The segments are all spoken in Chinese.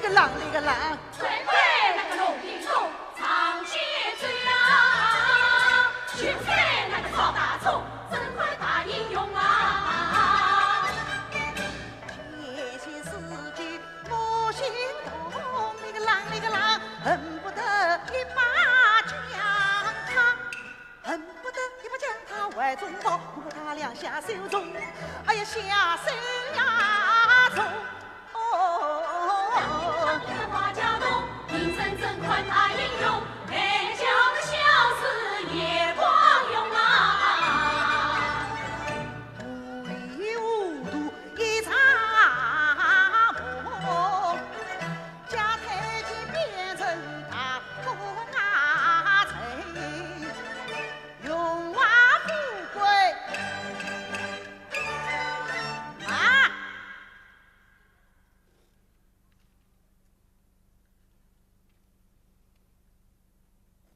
个狼，那个狼，谁会那个龙平虫，长血追啊，血飞那个曹大葱，真快大英雄啊！前些时节我心动，那个狼，那个狼，恨不得一把将他，恨不得一把将他怀中抱，恐怕他俩下手中，哎呀下手呀中。花家东，名声真快大英雄，爱笑的笑死夜光勇啊！无里无度一场梦，家太监变成大风啊吹，荣华富贵啊！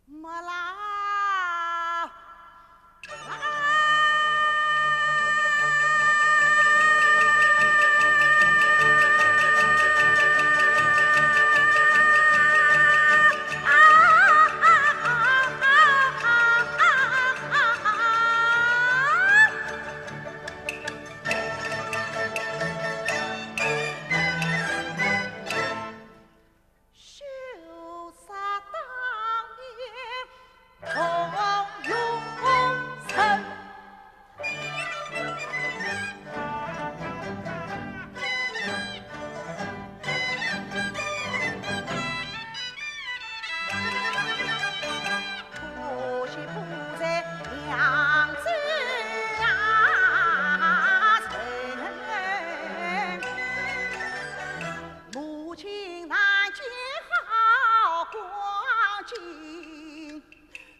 没啦。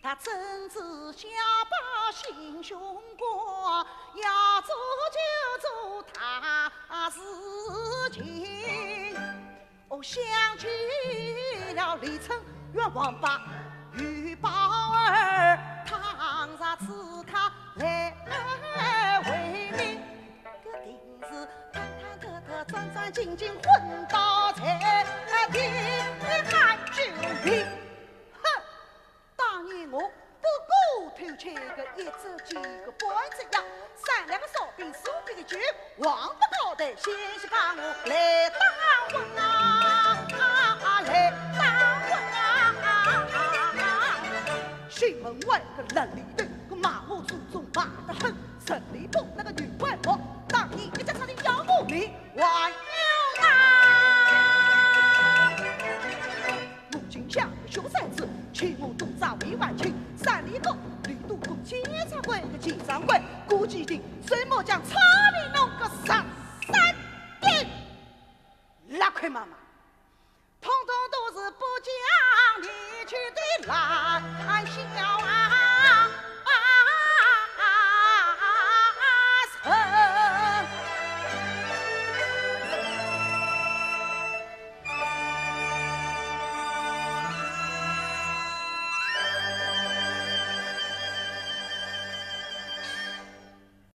他真知小宝心胸广，要做就做他事情。哦，想起了李成冤枉把玉宝儿，倘若此刻来为民，个定是忐忐忑忑、战战兢兢，混到彩天海救命。当年我不顾偷窃个一只鸡个半只鸭，三两个烧饼数饼的酒，王八高头先是把我来当婚啊，来当婚啊！西门外个烂里头，个马虎祖宗骂得很，城里头那个女外婆，当年一家差点要我命，还有啊！母亲像个熊崽子。请我东灶为万亲，三里头吕都督检察官个检察官，估计定水墨将查理弄个上山顶。那块妈妈，统统都是不讲理去的来。